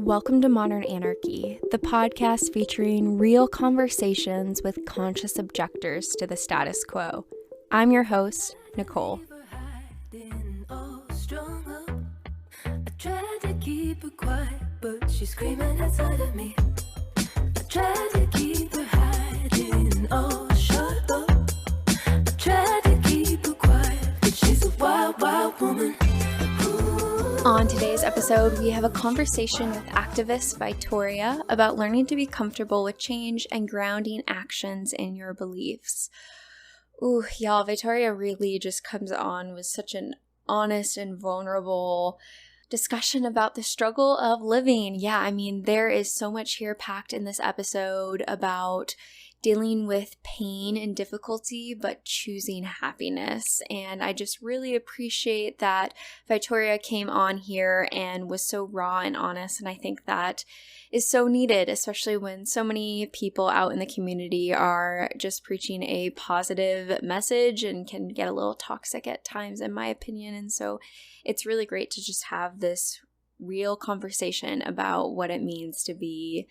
Welcome to Modern Anarchy, the podcast featuring real conversations with conscious objectors to the status quo. I'm your host, Nicole. I tried to keep her quiet, but she's screaming outside of me. I tried to keep her hiding, oh, shut up. I tried to keep her quiet, but she's a wild, wild woman. On today's episode, we have a conversation with activist Vitoria about learning to be comfortable with change and grounding actions in your beliefs. Ooh, y'all, Vitoria really just comes on with such an honest and vulnerable discussion about the struggle of living. Yeah, I mean, there is so much here packed in this episode about dealing with pain and difficulty, but choosing happiness. And I just really appreciate that Vitoria came on here and was so raw and honest. And I think that is so needed, especially when so many people out in the community are just preaching a positive message and can get a little toxic at times, in my opinion. And so it's really great to just have this real conversation about what it means to be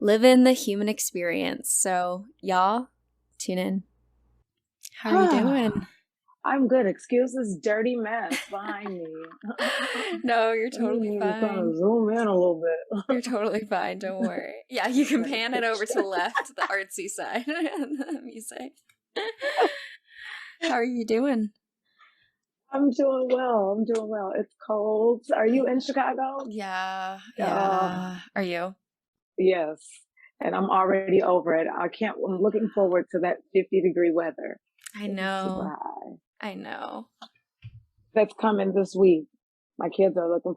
living the human experience. So y'all, tune in. How are you doing? I'm good. Excuse this dirty mess behind me. No, you're totally fine. Kind of zoom in a little bit. You're totally fine. Don't worry. Yeah, you can pan it over to the left, the artsy side, and the music. How are you doing? I'm doing well. It's cold. Are you in Chicago? Yeah. Are you? Yes. And I'm already over it. I'm looking forward to that 50-degree weather. I know. That's coming this week. My kids are looking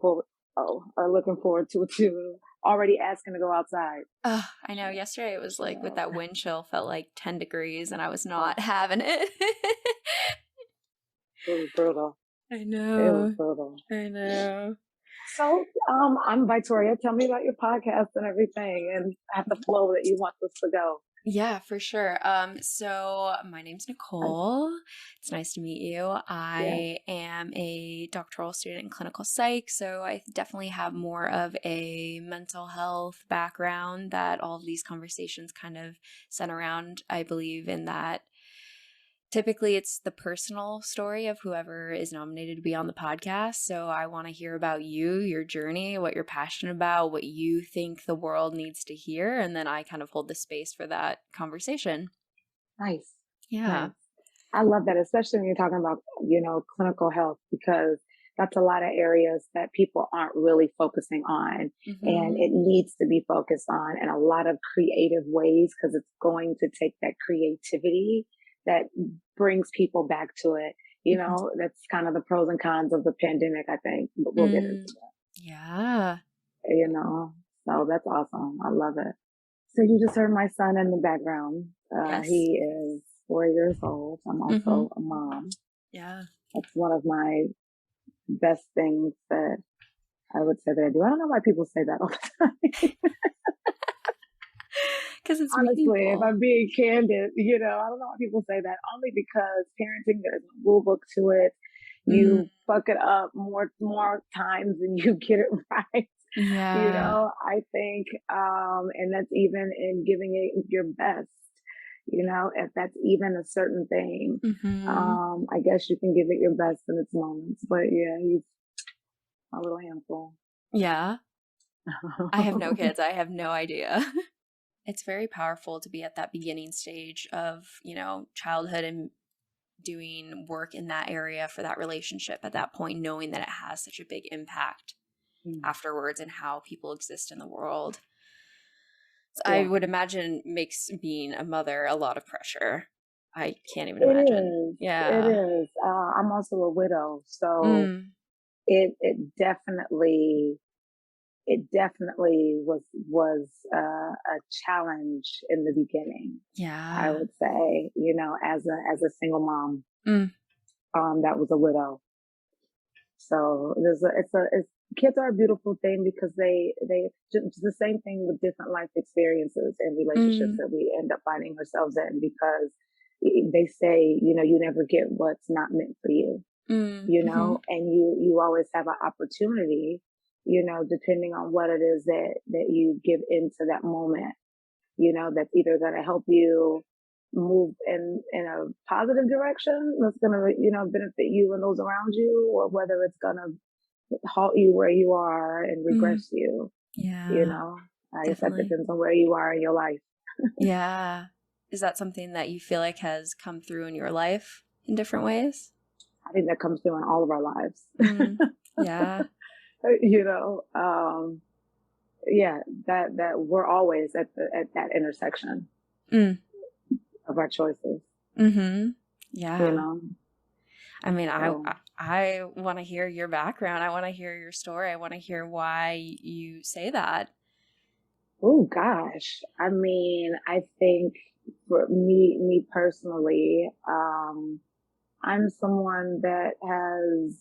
forward to it too. Already asking to go outside. Oh, I know. Yesterday it was like with that wind chill felt like 10 degrees and I was not having it. It was brutal. I know. It was brutal. I know. So, I'm Vitoria. Tell me about your podcast and everything, and at the flow that you want this to go. Yeah, for sure. So my name's Nicole. It's nice to meet you. I am a doctoral student in clinical psych, so I definitely have more of a mental health background that all of these conversations kind of center around. I believe in that. Typically, it's the personal story of whoever is nominated to be on the podcast. So I want to hear about you, your journey, what you're passionate about, what you think the world needs to hear. And then I kind of hold the space for that conversation. Nice. Yeah. Nice. I love that, especially when you're talking about, clinical health, because that's a lot of areas that people aren't really focusing on. Mm-hmm. And it needs to be focused on in a lot of creative ways, because it's going to take that creativity that brings people back to it. That's kind of the pros and cons of the pandemic, I think. But we'll get into that. Yeah. So that's awesome. I love it. So you just heard my son in the background. Yes. He is 4 years old. I'm also a mom. Yeah. That's one of my best things that I would say that I do. I don't know why people say that all the time. Because it's honestly, meaningful. If I'm being candid, I don't know why people say that. Only because parenting, there's a rule book to it. You fuck it up more times than you get it right. Yeah. I think, and that's even in giving it your best. If that's even a certain thing, I guess you can give it your best in its moments. But yeah, he's a little handful. Yeah. I have no kids. I have no idea. It's very powerful to be at that beginning stage of, childhood and doing work in that area for that relationship at that point, knowing that it has such a big impact afterwards and how people exist in the world. So I would imagine makes being a mother a lot of pressure. I can't even imagine. It is. I'm also a widow, so it definitely was a challenge in the beginning. Yeah, I would say, as a single mom, that was a widow. So kids are a beautiful thing because they just the same thing with different life experiences and relationships that we end up finding ourselves in, because they say, you never get what's not meant for you, and you always have an opportunity depending on what it is that you give into that moment, that's either going to help you move in a positive direction that's going to, benefit you and those around you, or whether it's going to halt you where you are and regress you. Yeah. I guess that depends on where you are in your life. Yeah. Is that something that you feel like has come through in your life in different ways? I think that comes through in all of our lives. Yeah. Yeah, that we're always at that intersection of our choices. Yeah. I mean, I want to hear your background. I want to hear your story. I want to hear why you say that. Oh gosh. I mean, I think for me personally, I'm someone that has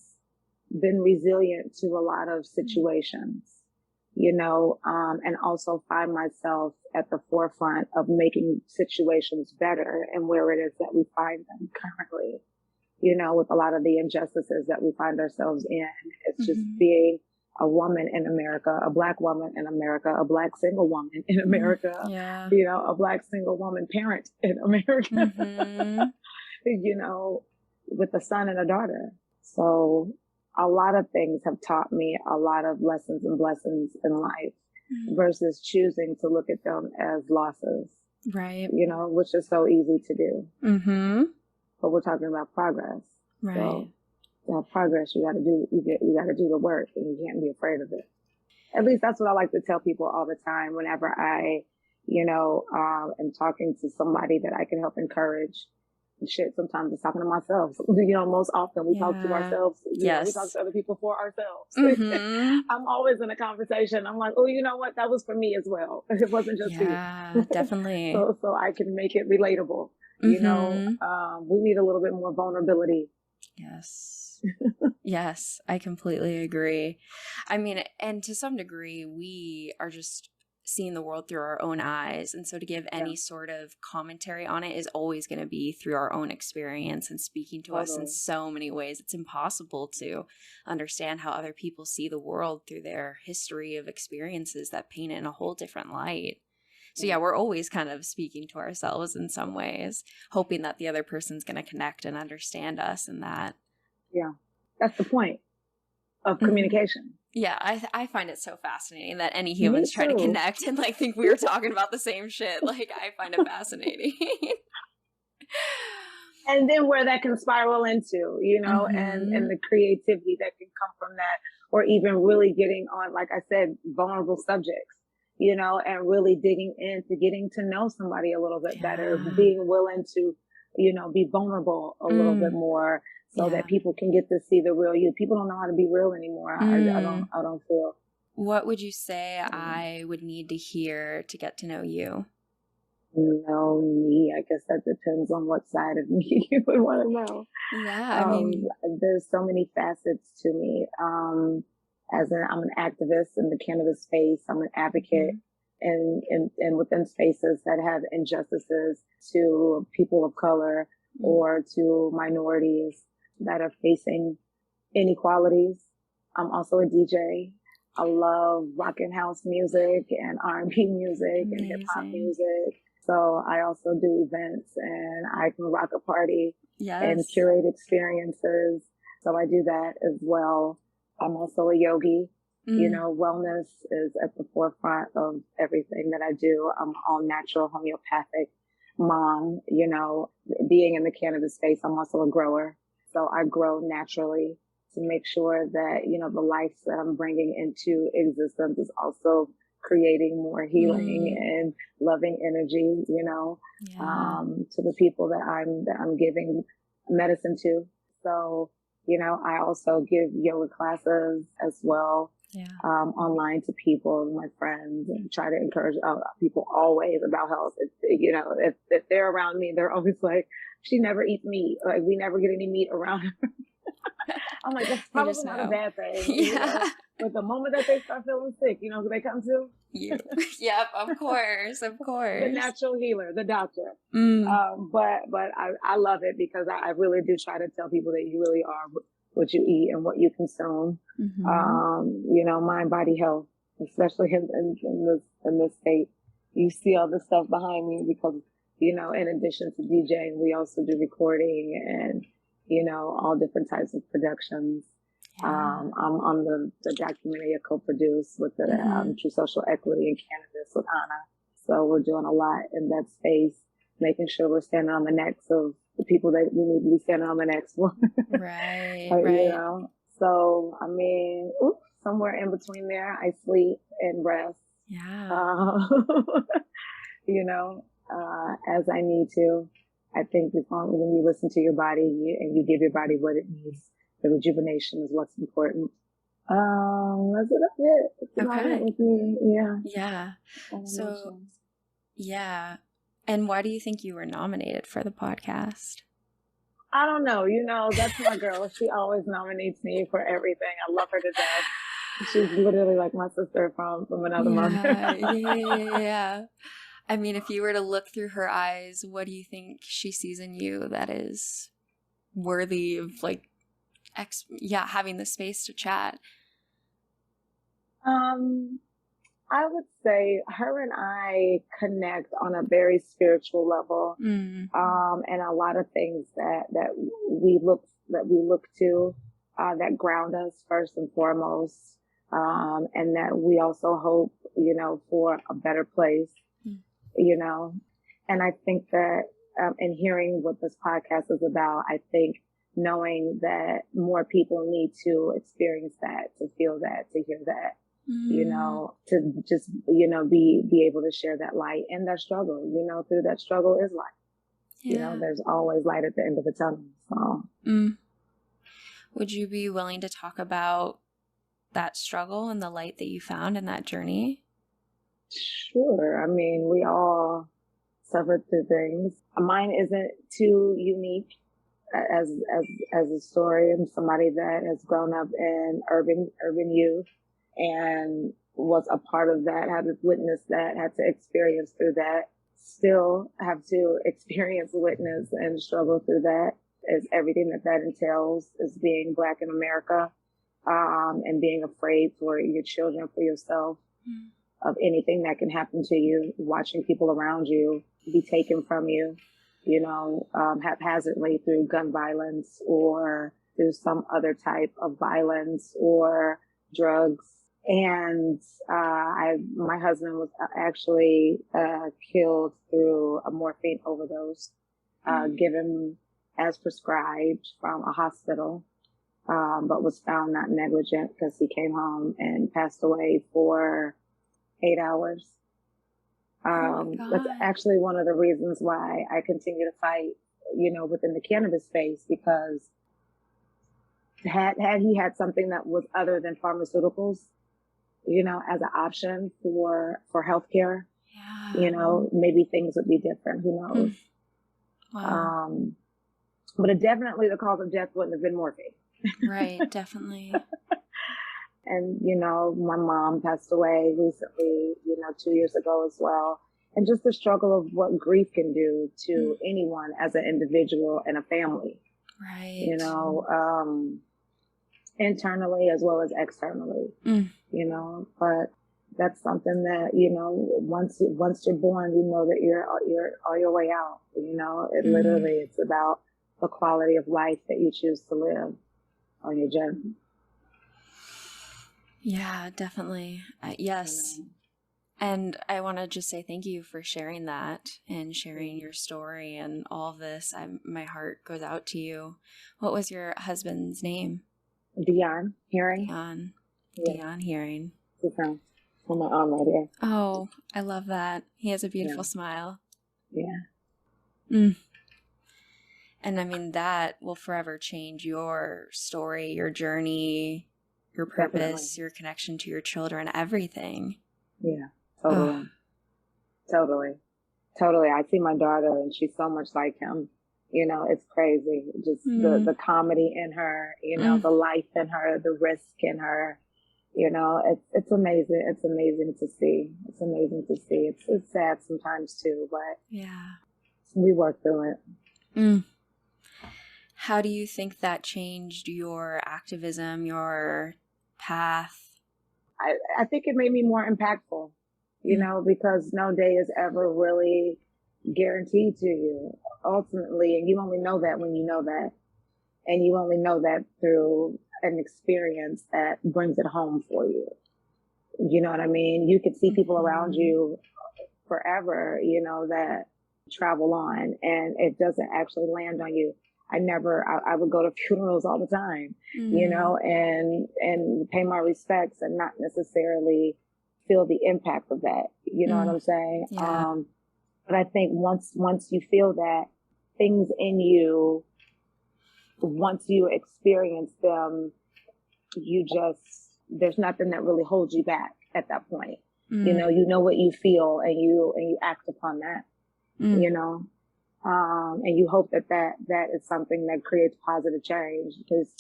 been resilient to a lot of situations, and also find myself at the forefront of making situations better and where it is that we find them currently, with a lot of the injustices that we find ourselves in. It's just being a woman in America, a Black woman in America, a Black single woman in America, a Black single woman parent in America, with a son and a daughter. So a lot of things have taught me a lot of lessons and blessings in life versus choosing to look at them as losses. Right. Which is so easy to do. But we're talking about progress. Right. So to have progress, you got to do the work, and you can't be afraid of it. At least that's what I like to tell people all the time whenever I, am talking to somebody that I can help encourage. Shit, sometimes it's talking to myself. Most often we talk to ourselves. We talk to other people for ourselves. I'm always in a conversation. I'm like, oh, you know what? That was for me as well. It wasn't just for you. Yeah, definitely. so I can make it relatable. We need a little bit more vulnerability. Yes. Yes, I completely agree. I mean, and to some degree, we are just seeing the world through our own eyes. And so to give any sort of commentary on it is always going to be through our own experience and speaking to us in so many ways. It's impossible to understand how other people see the world through their history of experiences that paint it in a whole different light. So yeah, we're always kind of speaking to ourselves in some ways, hoping that the other person's going to connect and understand us in that. Yeah, that's the point of communication. Yeah, I find it so fascinating that any humans try to connect and think we were talking about the same shit. I find it fascinating. And then where that can spiral into, and the creativity that can come from that, or even really getting on, like I said, vulnerable subjects, and really digging into getting to know somebody a little bit better, being willing to, be vulnerable a little bit more. So that people can get to see the real you. People don't know how to be real anymore. I don't feel. What would you say I would need to hear to get to know you? Know me. I guess that depends on what side of me you would want to know. Yeah, I mean, there's so many facets to me. I'm an activist in the cannabis space. I'm an advocate and within spaces that have injustices to people of color or to minorities that are facing inequalities. I'm also a DJ. I love rock and house music and R&B music and hip hop music. So I also do events and I can rock a party and curate experiences. So I do that as well. I'm also a yogi. Wellness is at the forefront of everything that I do. I'm all natural homeopathic mom, being in the cannabis space. I'm also a grower. So I grow naturally to make sure that, the life that I'm bringing into existence is also creating more healing and loving energy, to the people that I'm giving medicine to. So, I also give yoga classes as well, online to people, my friends, and try to encourage people always about health. If they're around me, they're always like, she never eats meat. We never get any meat around her. I'm like, that's probably not a bad thing. But the moment that they start feeling sick, who they come to? You. Yep, of course. The natural healer, the doctor. But I love it because I really do try to tell people that you really are what you eat and what you consume. You know, mind, body health, especially in this state. You see all the stuff behind me because, you know, in addition to DJing, we also do recording and, you know, all different types of productions. I'm on the documentary I co-produced with the True Social Equity and Cannabis with Anna. So we're doing a lot in that space, making sure we're standing on the necks of the people that we need to be standing on the necks for. Right. You know, so, I mean, somewhere in between there, I sleep and rest. Yeah. You know, as I need to. I think when you listen to your body and you give your body what it needs, the rejuvenation is what's important. That's it. That's about it with me. Yeah. Yeah. So, yeah. And why do you think you were nominated for the podcast? I don't know. You know, that's my girl. She always nominates me for everything. I love her to death. She's literally like my sister from another mother. Yeah. I mean, if you were to look through her eyes, what do you think she sees in you that is worthy of, like, having the space to chat? I would say her and I connect on a very spiritual level. And a lot of things that we look to, that ground us first and foremost. And that we also hope, you know, for a better place, you know, and I think that, in hearing what this podcast is about, I think knowing that more people need to experience that, to feel that, to hear that, you know, to just, you know, be able to share that light and that struggle, you know, through that struggle is light. You know, there's always light at the end of the tunnel. So. Would you be willing to talk about that struggle and the light that you found in that journey? Sure. I mean, we all suffered through things. Mine isn't too unique as a story. I'm somebody that has grown up in urban youth and was a part of that, had to witness that, had to experience through that, still have to experience, witness, and struggle through that. Is everything that entails, is being Black in America, and being afraid for your children, for yourself, of anything that can happen to you, watching people around you be taken from you, you know, haphazardly through gun violence or through some other type of violence or drugs. And my husband was actually killed through a morphine overdose, given as prescribed from a hospital, but was found not negligent because he came home and passed away for 8 hours. That's actually one of the reasons why I continue to fight, you know, within the cannabis space, because had he had something that was other than pharmaceuticals, you know, as an option for healthcare, you know, maybe things would be different. Who knows? Wow. But definitely the cause of death wouldn't have been morphine. Right, definitely. And, you know, my mom passed away recently, you know, 2 years ago as well. And just the struggle of what grief can do to anyone as an individual and a family. Right. You know, internally as well as externally, you know, but that's something that, you know, once you're born, you know that you're on your way out. You know, literally, it's about the quality of life that you choose to live on your journey. Yeah, definitely. Yes. And I want to just say thank you for sharing that and sharing your story and all of this. My heart goes out to you. What was your husband's name? Dion Hearing. Dion Hearing. On my arm right here. Oh, I love that. He has a beautiful smile. Yeah. And I mean, that will forever change your story, your journey, your purpose, your connection to your children, everything. Yeah, totally. Totally. I see my daughter and she's so much like him. You know, it's crazy. Just the comedy in her, you know, the life in her, the risk in her. You know, it's amazing. It's amazing to see. It's amazing to see. It's sad sometimes too, but yeah, we work through it. How do you think that changed your activism, your path? I think it made me more impactful, because no day is ever really guaranteed to you ultimately. And you only know that when you know that. And you only know that through an experience that brings it home for you. You know what I mean? You could see people around you forever, that travel on, and it doesn't actually land on you. I would go to funerals all the time, and pay my respects and not necessarily feel the impact of that. You know what I'm saying? Yeah. But I think once you feel that, things in you, once you experience them, there's nothing that really holds you back at that point. You know what you feel, and you act upon that, and you hope that is something that creates positive change, because,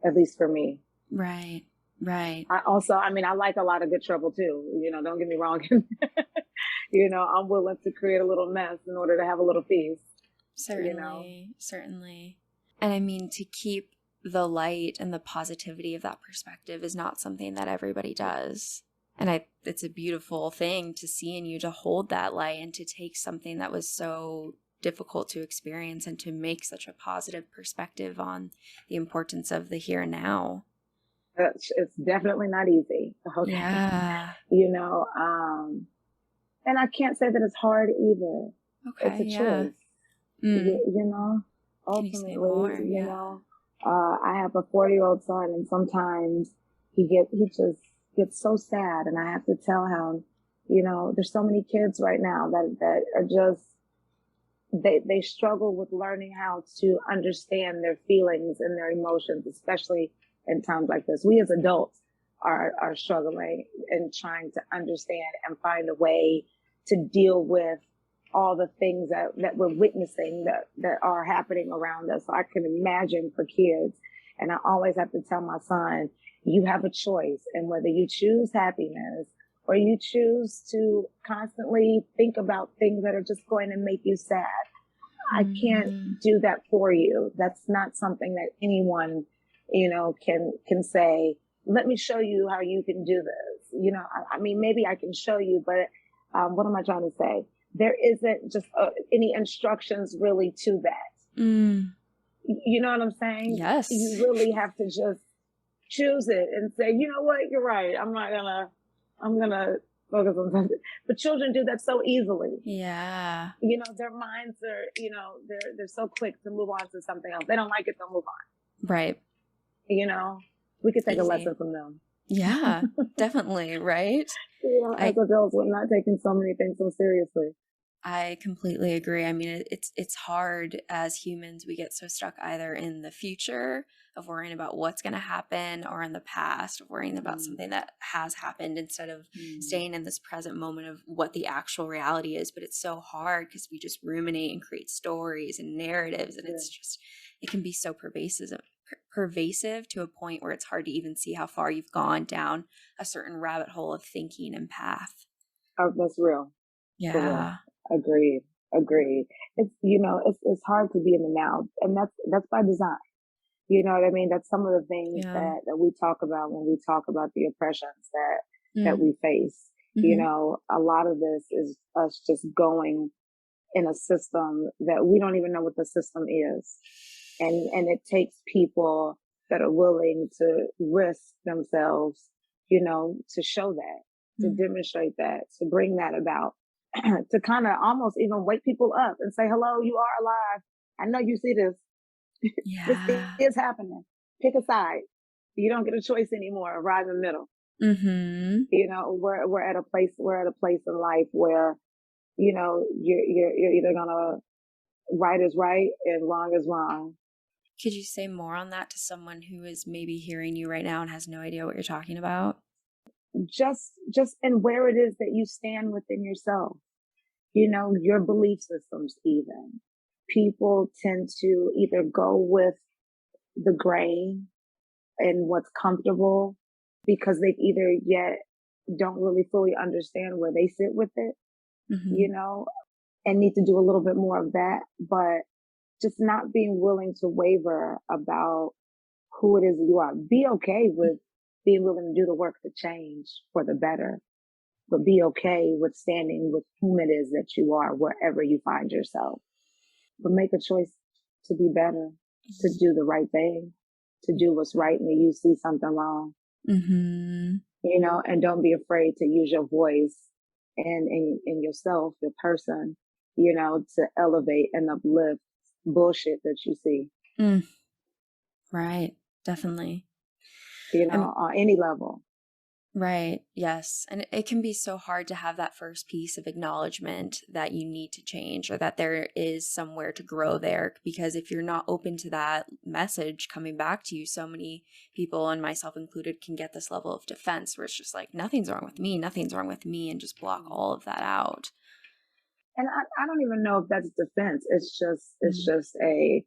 at least for me. Right. I like a lot of good trouble too. Don't get me wrong. I'm willing to create a little mess in order to have a little peace. Certainly. And I mean, to keep the light and the positivity of that perspective is not something that everybody does. And it's a beautiful thing to see in you, to hold that light and to take something that was so difficult to experience and to make such a positive perspective on the importance of the here and now. It's definitely not easy. Okay. Yeah. And I can't say that it's hard either. Okay. It's a choice. Ultimately, Can you say more? I have a 4-year-old son, and sometimes he just gets so sad, and I have to tell him, there's so many kids right now that are just, they struggle with learning how to understand their feelings and their emotions, especially in times like this. We as adults are struggling and trying to understand and find a way to deal with all the things that we're witnessing that are happening around us. So I can imagine for kids. And I always have to tell my son, you have a choice. And whether you choose happiness or you choose to constantly think about things that are just going to make you sad, I can't do that for you. That's not something that anyone, can say, let me show you how you can do this. I mean, maybe I can show you, but what am I trying to say? There isn't just any instructions really to that. You know what I'm saying? Yes. You really have to just choose it and say, you know what, you're right. I'm gonna focus on something. But children do that so easily. Yeah. Their minds are, they're so quick to move on to something else. They don't like it, they'll move on. Right. We could take a lesson from them. Yeah, definitely. Right. As adults, we're not taking so many things so seriously. I completely agree. I mean, it's hard as humans. We get so stuck either in the future of worrying about what's going to happen, or in the past of worrying about something that has happened, instead of staying in this present moment of what the actual reality is. But it's so hard because we just ruminate and create stories and narratives, and it can be so pervasive to a point where it's hard to even see how far you've gone down a certain rabbit hole of thinking and path. Oh, that's real. Yeah. Agreed. It's, it's hard to be in the now, and that's by design. You know what I mean? That's some of the things that we talk about when we talk about the oppressions that we face. A lot of this is us just going in a system that we don't even know what the system is. And it takes people that are willing to risk themselves, to show that, to demonstrate that, to bring that about, to kind of almost even wake people up and say, hello, you are alive. I know you see this. Yeah. This is happening. Pick a side. You don't get a choice anymore. Right in the middle. We're at a place in life where, you're either gonna, right is right and wrong is wrong. Could you say more on that to someone who is maybe hearing you right now and has no idea what you're talking about? Just in where it is that you stand within yourself, your belief systems. Even people tend to either go with the grain and what's comfortable because they've either yet don't really fully understand where they sit with it, and need to do a little bit more of that. But just not being willing to waver about who it is you are. Be okay with being willing to do the work to change for the better, but be okay with standing with whom it is that you are wherever you find yourself. But make a choice to be better, to do the right thing, to do what's right when you see something wrong. Mm-hmm. You know, and don't be afraid to use your voice and yourself, your person, you know, to elevate and uplift bullshit that you see. Mm. Right. Definitely. You know, on any level. Right. Yes. And it can be so hard to have that first piece of acknowledgement that you need to change or that there is somewhere to grow there. Because if you're not open to that message coming back to you, so many people, and myself included, can get this level of defense where it's just like, nothing's wrong with me, and just block all of that out. And I don't even know if that's defense. It's just a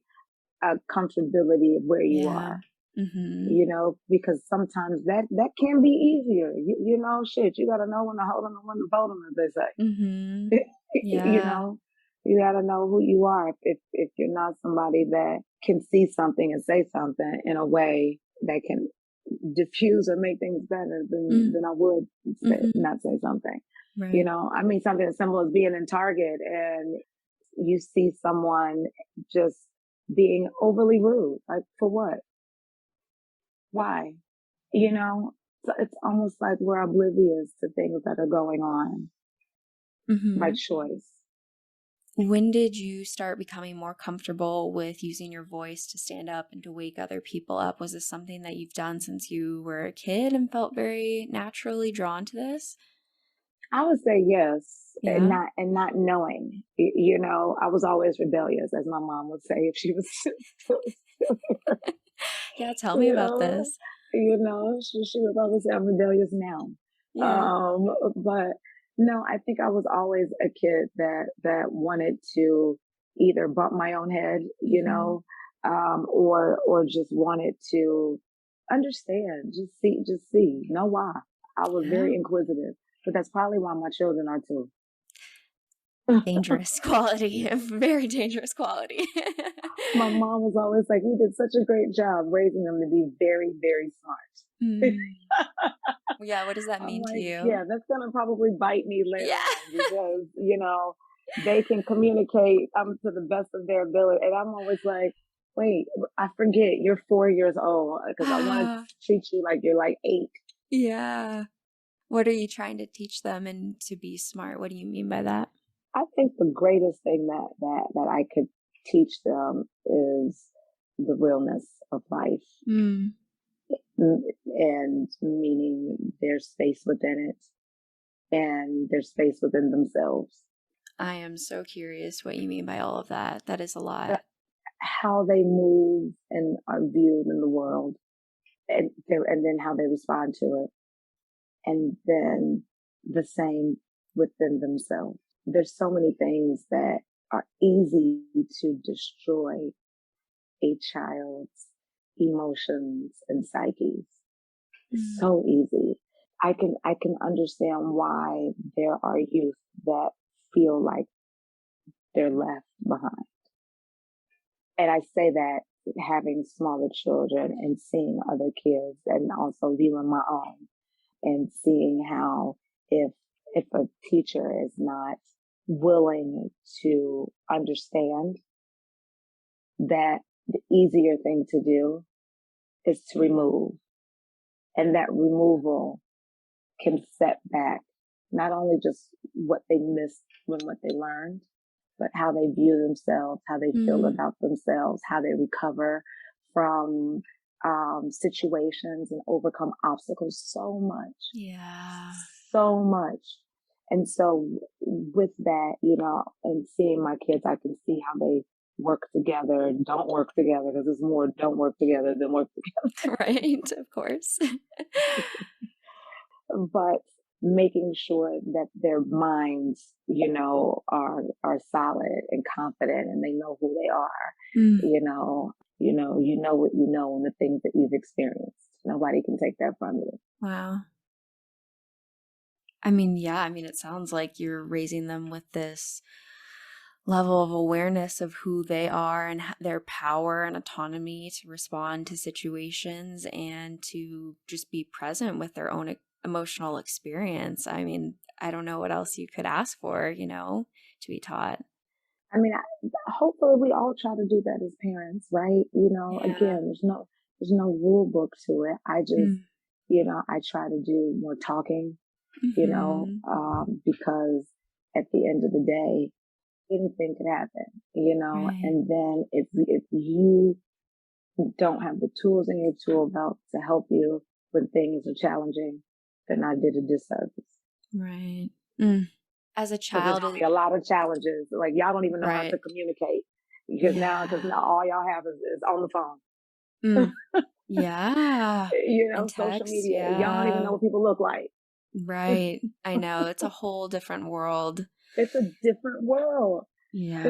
comfortability of where you are. Mm-hmm. You know, because sometimes that can be easier. You know, shit, you got to know when to hold them and when to fold them, as they say. Mm-hmm. Yeah. You know, you got to know who you are. If you're not somebody that can see something and say something in a way that can diffuse or make things better, then I would not say something. Right. You know, I mean, something as simple as being in Target and you see someone just being overly rude. Like, for what? Why? You know, so it's almost like we're oblivious to things that are going on by choice. When did you start becoming more comfortable with using your voice to stand up and to wake other people up? Was this something that you've done since you were a kid and felt very naturally drawn to this? I would say yes, Yeah. and not knowing. You know, I was always rebellious, as my mom would say if she was still here. Yeah, tell me about this. You know, she would probably say I'm rebellious now. Yeah. But no, I think I was always a kid that wanted to either bump my own head, you know, or just wanted to understand, just see, know why. I was very inquisitive, but that's probably why my children are too. Dangerous quality, very dangerous quality. My mom was always like, "You did such a great job raising them to be very, very smart." Yeah, what does that I'm mean to like, you? yeah, that's gonna probably bite me later Yeah. on because, you know, they can communicate to the best of their ability. And I'm always like, wait, I forget you're 4 years old because I want to treat you like you're like 8. Yeah. What are you trying to teach them and to be smart? What do you mean by that? I think the greatest thing that I could teach them is the realness of life. And meaning there's space within it and there's space within themselves. I am so curious what you mean by all of that. That is a lot. How they move and are viewed in the world, and then how they respond to it, and then the same within themselves. There's so many things that are easy to destroy a child's emotions and psyches. So easy. I can understand why there are youth that feel like they're left behind. And I say that having smaller children and seeing other kids and also viewing my own and seeing how if a teacher is not willing to understand that the easier thing to do is to remove. And that removal can set back not only just what they missed when what they learned, but how they view themselves, how they feel about themselves, how they recover from situations and overcome obstacles so much. Yeah. So much. And so with that, you know, and seeing my kids, I can see how they work together and don't work together because it's more don't work together than work together. Right, of course. But making sure that their minds, you know, are solid and confident and they know who they are. You know what you know and the things that you've experienced. Nobody can take that from you. Wow. I mean, yeah, it sounds like you're raising them with this level of awareness of who they are and their power and autonomy to respond to situations and to just be present with their own emotional experience. I mean, I don't know what else you could ask for, to be taught. I mean, hopefully we all try to do that as parents, right? Again, there's no rule book to it. I just, I try to do more talking, because at the end of the day, anything could happen, Right. and then if you don't have the tools in your tool belt to help you when things are challenging, then I did a disservice. Right. As a Because there's child, gonna be a lot of challenges. Like y'all don't even know how right. to communicate because now all y'all have is on the phone. Yeah. And Social text, media. Y'all don't even know yeah. what people look like. Right. I know. It's a whole different world. It's a different world. It's a Yeah.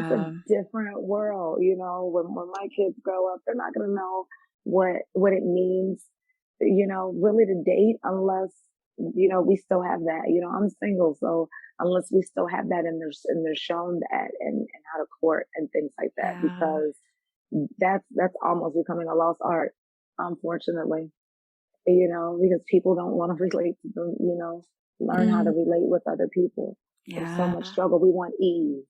different world. When my kids grow up, they're not gonna know what it means, really to date unless, we still have that. I'm single, so unless we still have that and they're shown that and how to court and things like that, Yeah. because that's almost becoming a lost art, unfortunately. Because people don't want to relate to them, learn how to relate with other people. There's so much struggle. We want ease.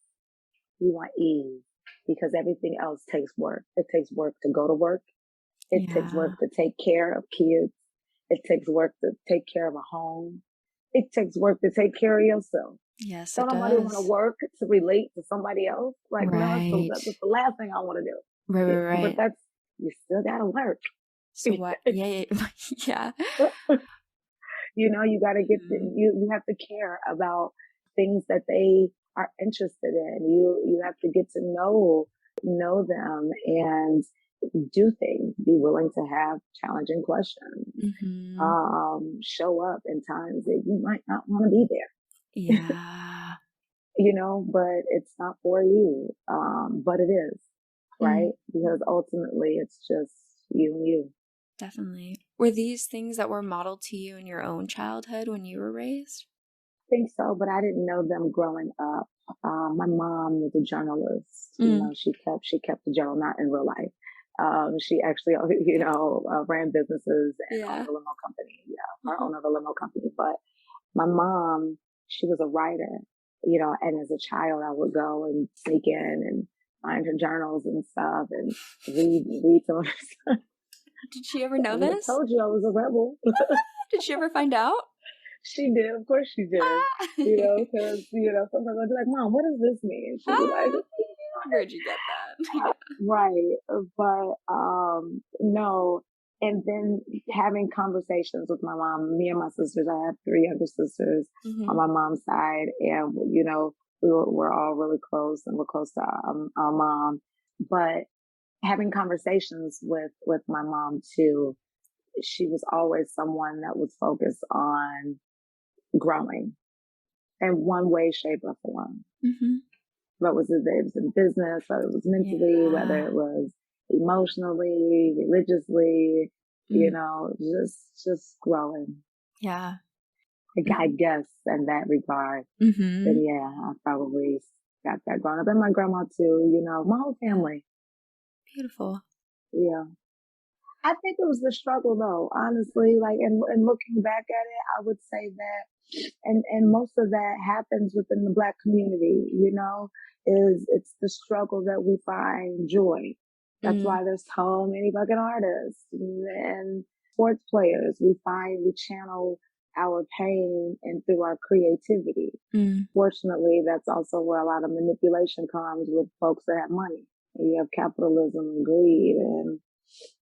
We want ease because everything else takes work. It takes work to go to work. It takes work to take care of kids. It takes work to take care of a home. It takes work to take care of yourself. Yes, Don't it nobody want to does. work to relate to somebody else. Like, Right. no, that's the last thing I want to do. Right. But you still got to work. So what? Yeah. Yeah. You got to you have to care about things that they are interested in. You have to get to know them and do things, be willing to have challenging questions, show up in times that you might not want to be there. Yeah. But it's not for you. But it is, right? Because ultimately it's just you and you. Definitely. Were these things that were modeled to you in your own childhood when you were raised? I think so, but I didn't know them growing up. My mom was a journalist. She kept the journal, not in real life. She actually, ran businesses and owned a limo company. Yeah, her owner of a limo company. But my mom, she was a writer. And as a child, I would go and sneak in and find her journals and stuff and read some of her stuff. Did she ever know this? I told you I was a rebel. Did she ever find out? She did, of course she did. Because sometimes I'd be like, "Mom, what does this mean?" She'd be like, "Where'd you get that?" Right, but no. And then having conversations with my mom, me and my sisters. I have 3 younger sisters on my mom's side, and we're all really close, and we're close to our mom. But having conversations with my mom too, she was always someone that was focused on growing in one way, shape, or form. Whether it was in business, whether it was mentally, whether it was emotionally, religiously, just growing. Yeah. I guess in that regard. But yeah, I probably got that growing up. And my grandma too, my whole family. Beautiful. Yeah. I think it was the struggle though, honestly, like, and looking back at it, I would say that, and most of that happens within the Black community, it's the struggle that we find joy. That's why there's so many fucking artists and sports players. We channel our pain and through our creativity. Fortunately, that's also where a lot of manipulation comes with folks that have money. You have capitalism and greed and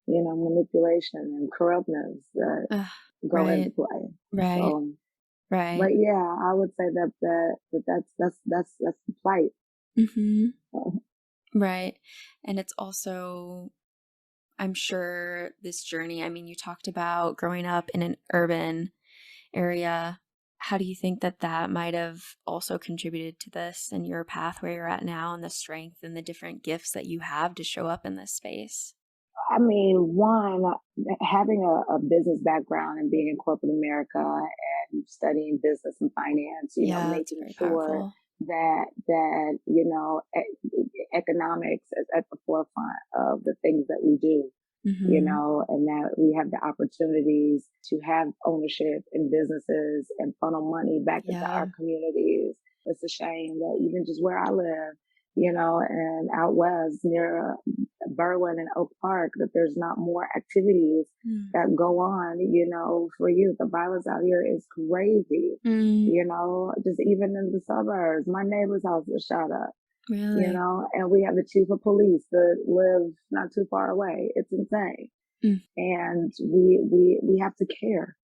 manipulation and corruptness that go into play. Right. So, right. But yeah, I would say that's the plight. Right. And it's also, I'm sure this journey, I mean, you talked about growing up in an urban area. How do you think that might have also contributed to this and your path where you're at now and the strength and the different gifts that you have to show up in this space? I mean, one, having a business background and being in corporate America and studying business and finance, making sure that economics is at the forefront of the things that we do, and that we have the opportunities to have ownership in businesses and funnel money back into our communities. It's a shame that even just where I live, and out west near Berwyn and Oak Park, that there's not more activities that go on, for youth. The violence out here is crazy, just even in the suburbs. My neighbor's house was shot up, really? And we have the chief of police that lives not too far away. It's insane. And we have to care.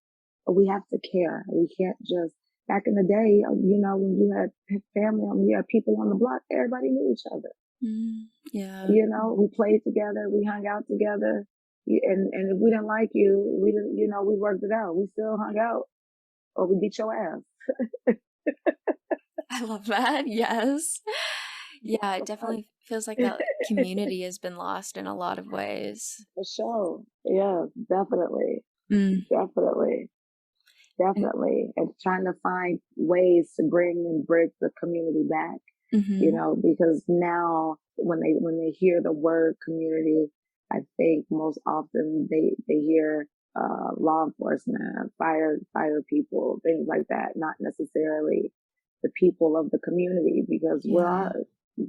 We have to care. We can't just, back in the day, when you had family, when you had people on the block, everybody knew each other. Yeah. We played together, we hung out together, and if we didn't like you, we didn't, we worked it out. We still hung out, or we beat your ass. I love that. Yes. Yeah, it definitely feels like that community has been lost in a lot of ways. For sure. Yeah, definitely. Definitely. And trying to find ways to bring the community back, because now when they hear the word community, I think most often they hear law enforcement, fire people, things like that, not necessarily the people of the community, because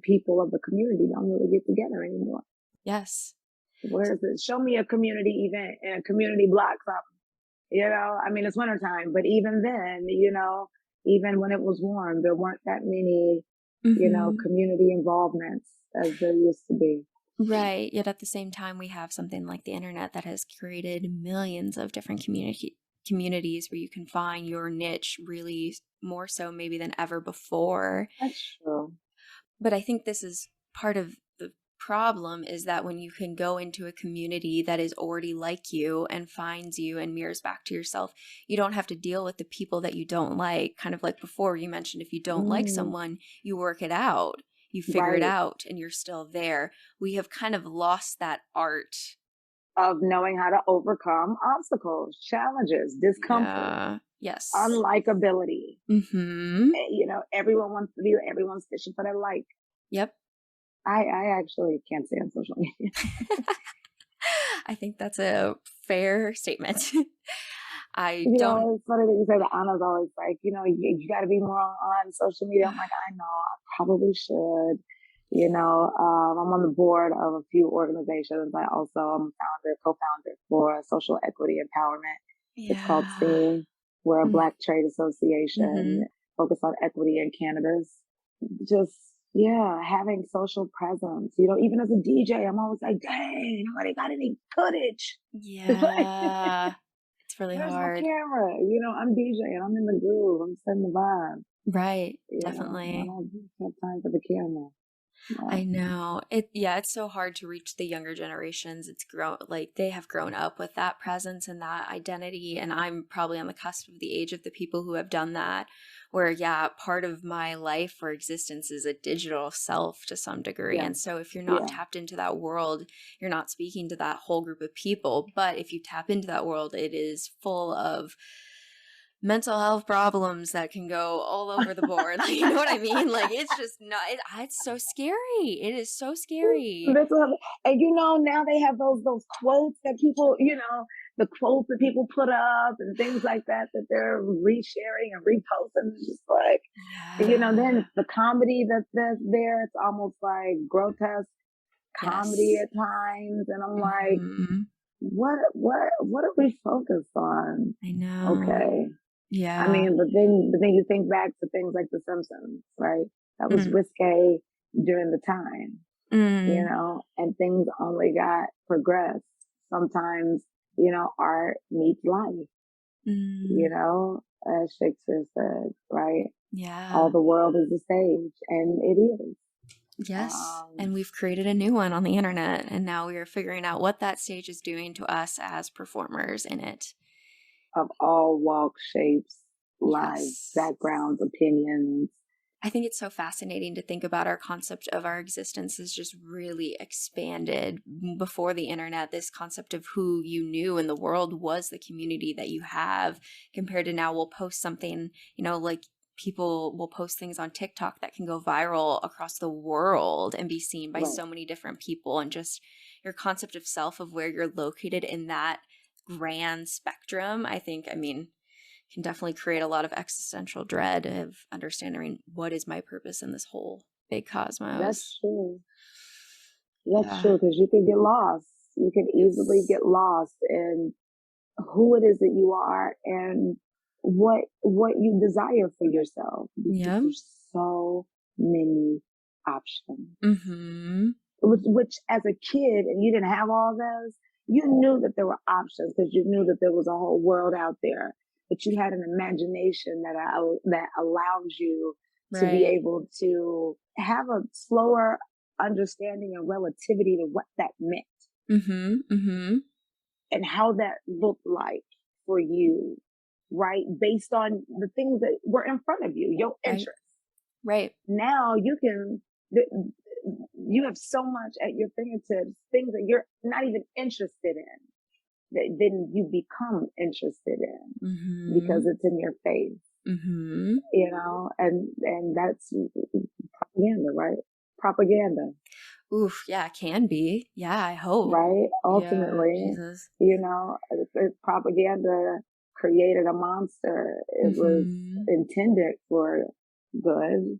people of the community don't really get together anymore. Yes. Where is it? Show me a community event in a community block something. I mean, it's wintertime, but even then, even when it was warm, there weren't that many, community involvements as there used to be. Right. Yet at the same time, we have something like the internet that has created millions of different communities where you can find your niche really more so maybe than ever before. That's true. But I think this is part of the problem, is that when you can go into a community that is already like you and finds you and mirrors back to yourself, you don't have to deal with the people that you don't like. Kind of like before you mentioned, if you don't like someone, you work it out, you figure it out, and you're still there. We have kind of lost that art of knowing how to overcome obstacles, challenges, discomfort, yes, unlikability. Everyone wants to be, everyone's fishing for their like. Yep. I actually can't say on social media. I think that's a fair statement. It's funny that you say that. Anna's always like, you got to be more on social media. I'm like, I know, I probably should. I'm on the board of a few organizations. I'm co-founder for social equity empowerment. It's called STEAM. We're a Black trade association focused on equity in cannabis. Just, having social presence, even as a DJ, I'm always like, dang, nobody got any footage. Yeah. It's really Where's hard. my camera? I'm DJing, I'm in the groove, I'm setting the vibe. Right. Definitely. I don't have time for the camera. I know. It's so hard to reach the younger generations. They have grown up with that presence and that identity, and I'm probably on the cusp of the age of the people who have done that, where part of my life or existence is a digital self to some degree. And so if you're not tapped into that world, you're not speaking to that whole group of people. But if you tap into that world, it is full of mental health problems that can go all over the board. Like, you know what I mean? Like, it's just not, it's so scary. It is so scary. And now they have those quotes that people, the quotes that people put up and things like that they're resharing and reposting. It's just like, then the comedy that's there, it's almost like grotesque comedy at times. And I'm like, what are we focused on? I know. Okay. Yeah. I mean, but then you think back to things like The Simpsons, right? That was risque during the time, and things only got progressed. Sometimes, art meets life, as Shakespeare said, right? Yeah. All the world is a stage, and it is. Yes. And we've created a new one on the internet, and now we are figuring out what that stage is doing to us as performers in it. Of all walks, shapes, lives, backgrounds, opinions. I think it's so fascinating to think about our concept of our existence is just really expanded. Before the internet, this concept of who you knew in the world was the community that you have, compared to now we'll post something, like people will post things on TikTok that can go viral across the world and be seen by so many different people. And just your concept of self, of where you're located in that grand spectrum, I mean, can definitely create a lot of existential dread of understanding what is my purpose in this whole big cosmos. That's true. That's true, because you can get lost. You can easily get lost in who it is that you are and what you desire for yourself. Yeah. There's so many options. Mm-hmm. Which as a kid, and you didn't have all those, you knew that there were options because you knew that there was a whole world out there. But you had an imagination that allows you to be able to have a slower understanding and relativity to what that meant. Mm-hmm. Mm-hmm. And how that looked like for you, right? Based on the things that were in front of you, your interests. Right. Now you have so much at your fingertips, things that you're not even interested in, that then you become interested in because it's in your face, you know, and that's propaganda, right? Propaganda. Oof, yeah, it can be. Yeah, I hope. Right? Ultimately, you know, if propaganda created a monster, it was intended for good,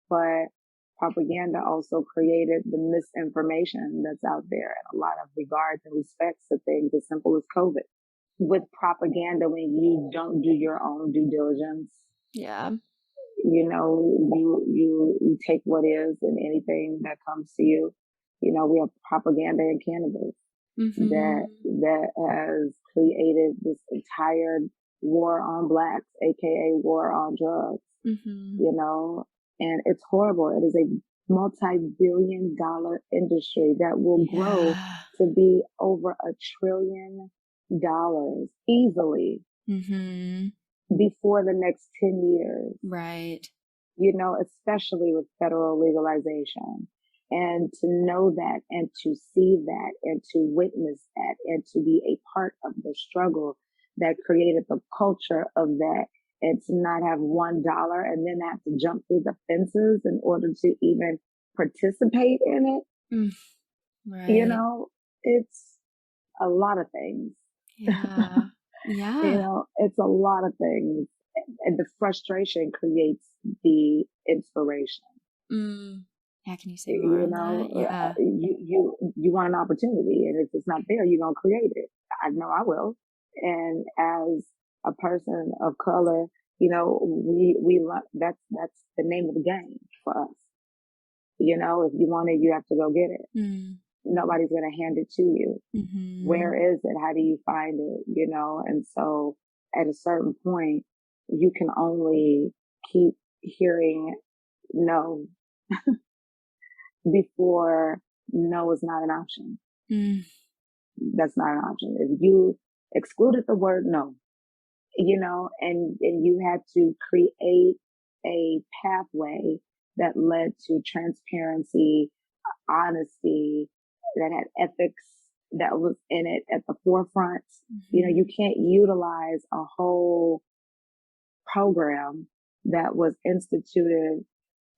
but propaganda also created the misinformation that's out there in a lot of regards and respects to things as simple as COVID. With propaganda, when you don't do your own due diligence, you know, you take what is and anything that comes to you. You know, we have propaganda in cannabis that has created this entire war on blacks, aka war on drugs. You know, and it's horrible. It is a multi-billion-dollar industry that will grow to be over $1 trillion easily before the next 10 years. Right. You know, especially with federal legalization. And to know that and to see that and to witness that and to be a part of the struggle that created the culture of that, and to not have $1 and then have to jump through the fences in order to even participate in it. Right. You know, it's a lot of things. Yeah. Yeah. You know, it's a lot of things. And the frustration creates the inspiration. Yeah, can you say more on that? Yeah. You want an opportunity, and if it's not there, you're gonna create it. I know I will. And as a person of color, you know, we that's the name of the game for us. You know, if you want it, you have to go get it. Nobody's gonna hand it to you. Where is it? How do you find it? You know, and so at a certain point, you can only keep hearing no before no is not an option. That's not an option. If you excluded the word no, you know, and you had to create a pathway that led to transparency, honesty, that had ethics that was in it at the forefront. You know, you can't utilize a whole program that was instituted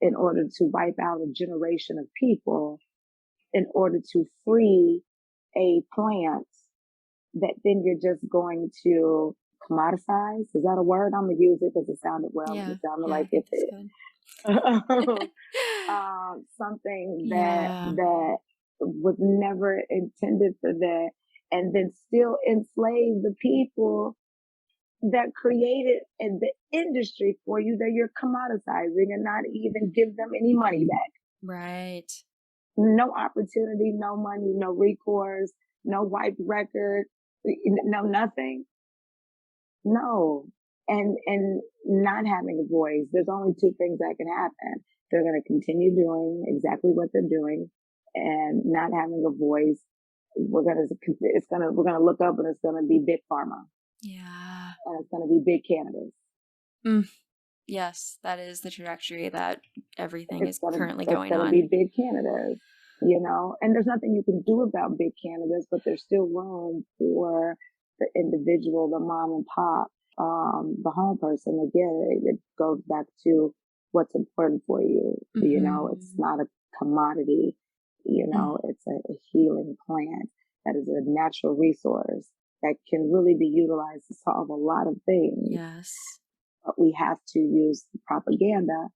in order to wipe out a generation of people in order to free a plant that then you're just going to commoditize. Is that a word? I'm going to use it because it sounded well. Yeah, it sounded like it. Something that was never intended for that, and then still enslave the people that created in the industry for you that you're commoditizing, and not even give them any money back. Right. No opportunity, no money, no recourse, no white record, no nothing. No. And not having a voice. There's only two things that can happen. They're going to continue doing exactly what they're doing and not having a voice. We're going to look up and it's going to be big pharma. Yeah. And it's going to be big cannabis. Yes, that is the trajectory that everything is currently going on. It's going to be big cannabis, you know, and there's nothing you can do about big cannabis, but there's still room for the individual, the mom and pop, the home person, again, it goes back to what's important for you. You know, it's not a commodity. You know, it's a healing plant that is a natural resource that can really be utilized to solve a lot of things. Yes. But we have to use the propaganda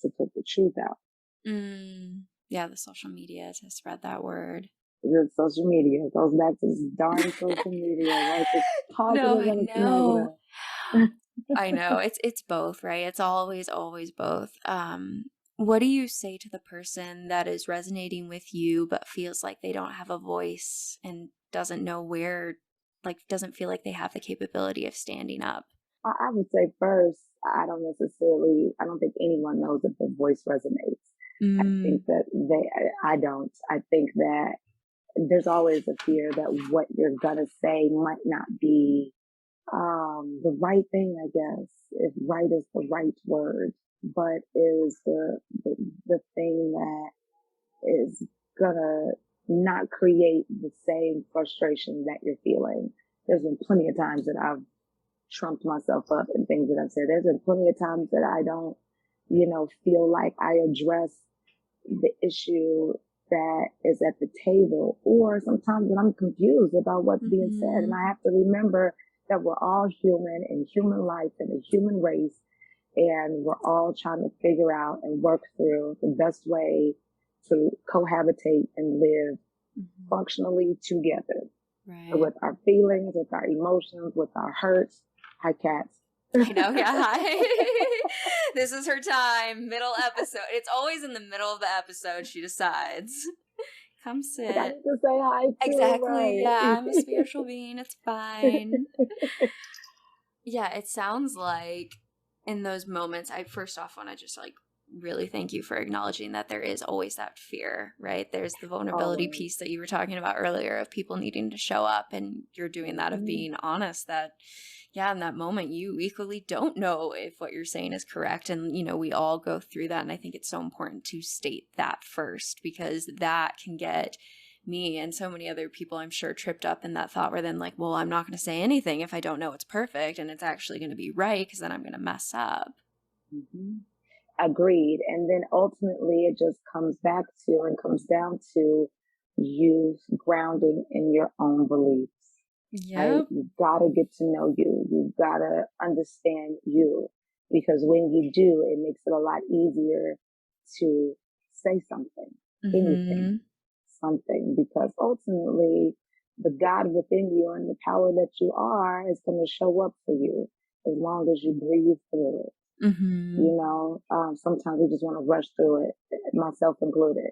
to put the truth out. Yeah, the social media to spread that word. The social media goes back to this darn social media, right? It's positive No, I and it's know. negative. I know. It's both, right? It's always both. What do you say to the person that is resonating with you but feels like they don't have a voice and doesn't know where, like doesn't feel like they have the capability of standing up? I would say first, I don't think anyone knows if their voice resonates. I think that I don't. I think that there's always a fear that what you're gonna say might not be the right thing, I guess, if right is the right word, but is the thing that is gonna not create the same frustration that you're feeling. There's been plenty of times that I've trumped myself up and things that I've said. There's been plenty of times that I don't, feel like I address the issue that is at the table, or sometimes when I'm confused about what's being said. And I have to remember that we're all human in human life and a human race, and we're all trying to figure out and work through the best way to cohabitate and live functionally together. Right. With our feelings, with our emotions, with our hurts. Hi, cats. I know, yeah. Hi. This is her time. Middle episode. It's always in the middle of the episode she decides. Come sit. I need to say hi too, exactly. Right? Yeah, I'm a spiritual being. It's fine. Yeah, it sounds like in those moments, I first off want to just like really thank you for acknowledging that there is always that fear, right? There's the vulnerability piece that you were talking about earlier of people needing to show up, and you're doing that of being honest that, yeah, in that moment, you equally don't know if what you're saying is correct. And, we all go through that. And I think it's so important to state that first, because that can get me and so many other people, I'm sure, tripped up in that thought where then like, well, I'm not going to say anything if I don't know it's perfect and it's actually going to be right, because then I'm going to mess up. Agreed. And then ultimately it just comes down to you grounding in your own beliefs. Yeah. You've got to get to know you. You've got to understand you, because when you do, it makes it a lot easier to say something, anything, something, because ultimately the God within you and the power that you are is going to show up for you as long as you breathe through it. Sometimes we just want to rush through it, myself included,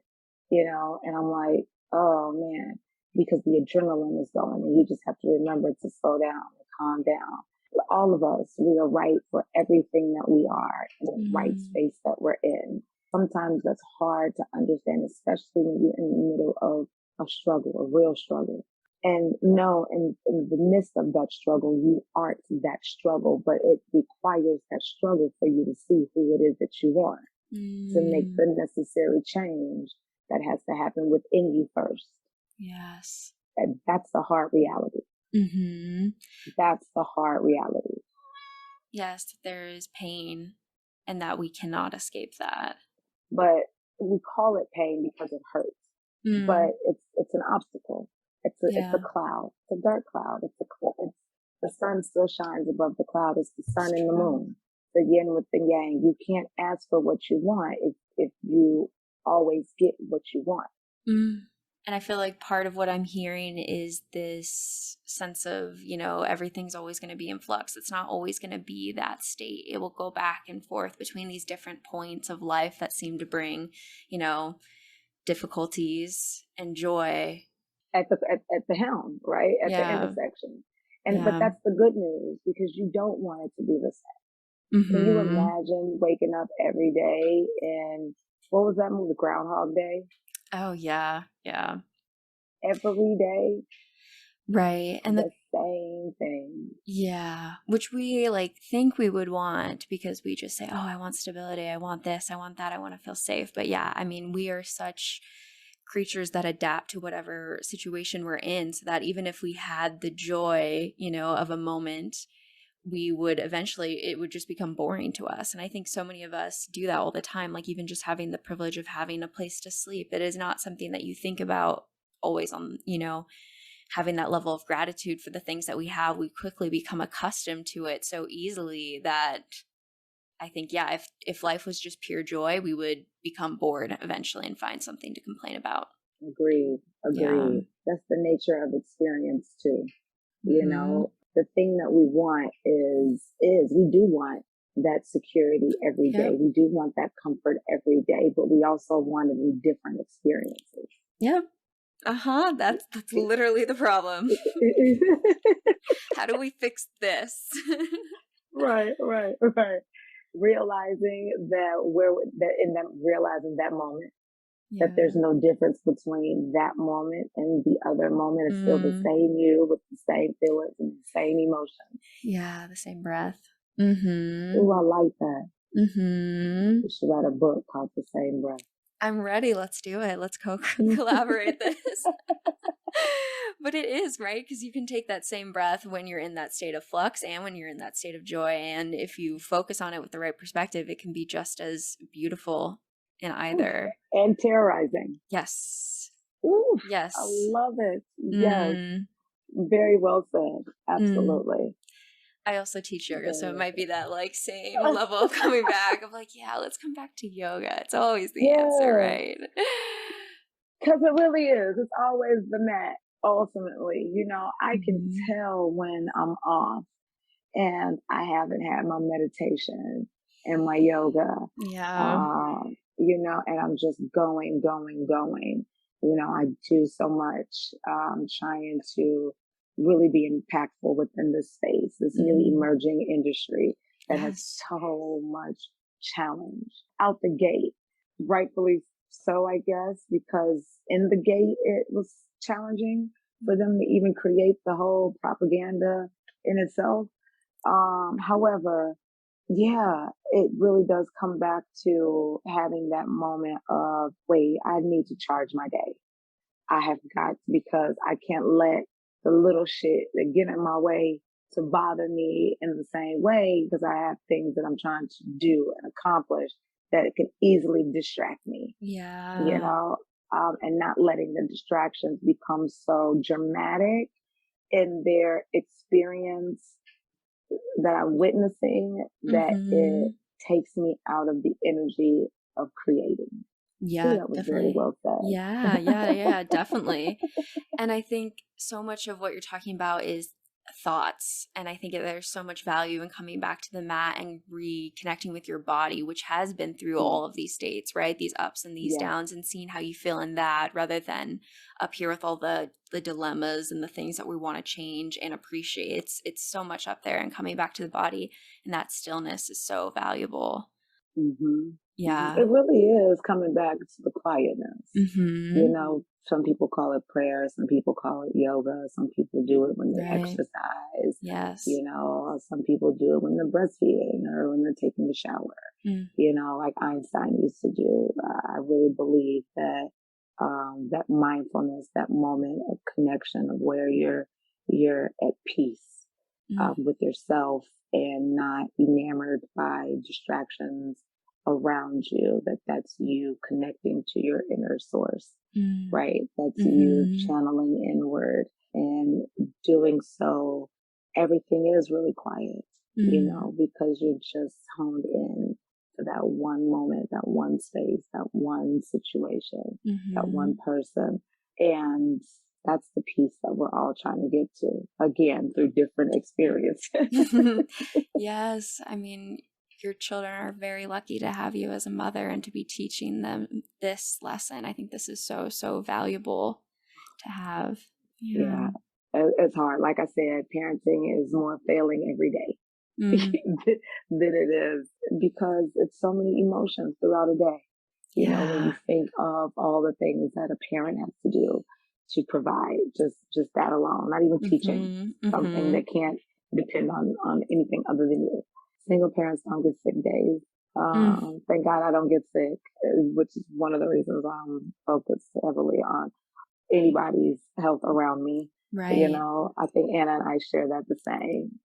and I'm like, oh man, because the adrenaline is going, and you just have to remember to slow down and calm down. All of us, we are right for everything that we are in the right space that we're in. Sometimes that's hard to understand, especially when you're in the middle of a struggle, a real struggle. And no, in the midst of that struggle, you aren't that struggle, but it requires that struggle for you to see who it is that you are, to make the necessary change that has to happen within you first. Yes. That's the hard reality. That's the hard reality. Yes, there is pain and that we cannot escape that. But we call it pain because it hurts. But it's an obstacle. It's a cloud. It's a dark cloud. The sun still shines above the cloud. It's the sun and the moon. The yin with the yang. You can't ask for what you want if you always get what you want. And I feel like part of what I'm hearing is this sense of, everything's always going to be in flux. It's not always going to be that state. It will go back and forth between these different points of life that seem to bring, difficulties and joy. At the helm, right? At the intersection. But that's the good news, because you don't want it to be the same. Can you imagine waking up every day and what was that movie, Groundhog Day? Oh yeah. Every day. Right. And the same thing. Yeah. Which we think we would want, because we just say, oh, I want stability. I want this. I want that. I want to feel safe. But yeah, I mean, we are such creatures that adapt to whatever situation we're in, so that even if we had the joy, of a moment, we would eventually, it would just become boring to us. And I think so many of us do that all the time. Like even just having the privilege of having a place to sleep, it is not something that you think about always on, having that level of gratitude for the things that we have. We quickly become accustomed to it so easily that I think, yeah, if life was just pure joy, we would become bored eventually and find something to complain about. Agreed. Yeah. That's the nature of experience too. Mm-hmm. The thing that we want is we do want that security every day. We do want that comfort every day, but we also want it in different experiences. Yeah. That's literally the problem. How do we fix this? Right. Realizing realizing that moment, that there's no difference between that moment and the other moment. It's still the same you with the same feelings and the same emotions. Yeah, the same breath. Mm-hmm. Ooh, I like that. Mm-hmm. We should write a book called The Same Breath. I'm ready. Let's do it. Let's collaborate this. But it is, right? Because you can take that same breath when you're in that state of flux and when you're in that state of joy. And if you focus on it with the right perspective, it can be just as beautiful in either. And terrorizing. Yes. Ooh, yes. I love it. Yes. Very well said. Absolutely. I also teach yoga, so it might be that like same level of coming back of like, yeah, let's come back to yoga. It's always the answer, right? Because it really is. It's always the mat, ultimately. I can tell when I'm off and I haven't had my meditation and my yoga. Yeah. And I'm just going. I do so much trying to really be impactful within this space, this new emerging industry that has so much challenge out the gate, rightfully so, I guess, because in the gate it was challenging for them to even create the whole propaganda in itself. However, yeah, it really does come back to having that moment of, wait, I need to charge my day. I have got, because I can't let the little shit that get in my way to bother me in the same way, because I have things that I'm trying to do and accomplish that can easily distract me. Yeah. And not letting the distractions become so dramatic in their experience that I'm witnessing that it takes me out of the energy of creating. Yeah, that was definitely. very well said. Yeah, definitely. And I think so much of what you're talking about is thoughts. And I think there's so much value in coming back to the mat and reconnecting with your body, which has been through all of these states, right? These ups and these downs, and seeing how you feel in that rather than up here with all the dilemmas and the things that we want to change and appreciate. It's so much up there, and coming back to the body and that stillness is so valuable. Yeah. It really is coming back to the quietness. Some people call it prayer, some people call it yoga, some people do it when they exercise. Yes. Some people do it when they're breastfeeding or when they're taking a shower. Like Einstein used to do. I really believe that that mindfulness, that moment of connection of where you're at peace with yourself and not enamored by distractions around you, that's you connecting to your inner source, right? That's you channeling inward, and doing so, everything is really quiet, because you're just honed in to that one moment, that one space, that one situation, that one person. And that's the piece that we're all trying to get to, again, through different experiences. Yes. I mean, your children are very lucky to have you as a mother and to be teaching them this lesson. I think this is so, so valuable to have. Yeah. It's hard. Like I said, parenting is more failing every day than it is, because it's so many emotions throughout a day. When you think of all the things that a parent has to do to provide, just that alone, not even teaching something that can't depend on anything other than you. Single parents don't get sick days. Thank God I don't get sick, which is one of the reasons I'm focused heavily on anybody's health around me. You Right. know, I think Anna and I share that the same.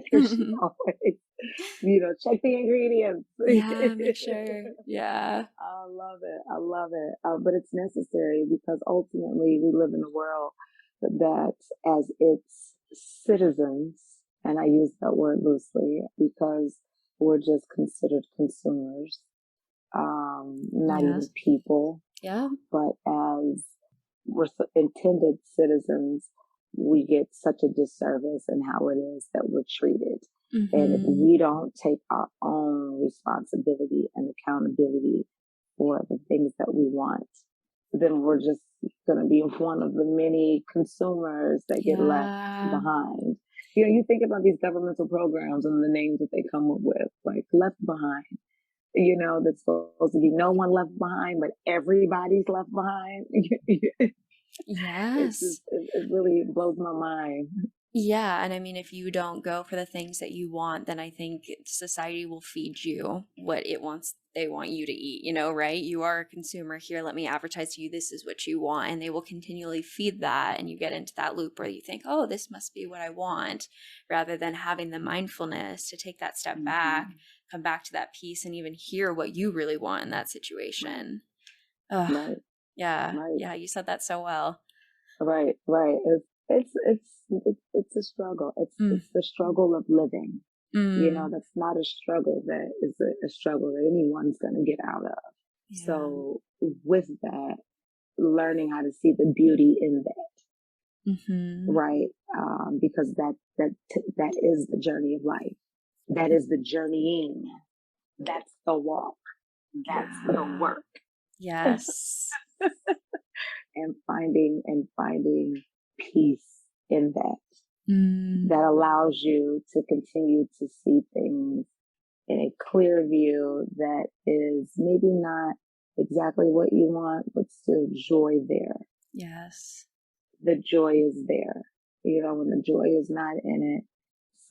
Because she always, check the ingredients. Yeah, make sure. Yeah. I love it. I love it. But it's necessary because ultimately we live in a world that, as its citizens, and I use that word loosely because we're just considered consumers, not even Yes. people, Yeah. but as we're intended citizens, we get such a disservice in how it is that we're treated. And if Mm-hmm. we don't take our own responsibility and accountability for the things that we want, then we're just going to be one of the many consumers that get left Yeah. behind. You think about these governmental programs and the names that they come up with, like Left Behind. That's supposed to be no one left behind, but everybody's left behind. Yes. It really blows my mind. Yeah, and I mean, if you don't go for the things that you want, then I think society will feed you what it wants, they want you to eat, right? You are a consumer here. Let me advertise to you, this is what you want. And they will continually feed that. And you get into that loop where you think, oh, this must be what I want, rather than having the mindfulness to take that step back, come back to that peace, and even hear what you really want in that situation. Ugh. Right, Yeah. right, Yeah. You said that so well. right, right. It's a struggle. Mm. It's the struggle of living. Mm. That's not a struggle that is a struggle that anyone's going to get out of. Yeah. So with that, learning how to see the beauty in that, Mm-hmm. right? Because that is the journey of life. That is the journeying. That's the walk. That's the Yeah. work. Yes. And finding peace in that Mm. that allows you to continue to see things in a clear view that is maybe not exactly what you want, but still joy there. Yes. The joy is there. When the joy is not in it,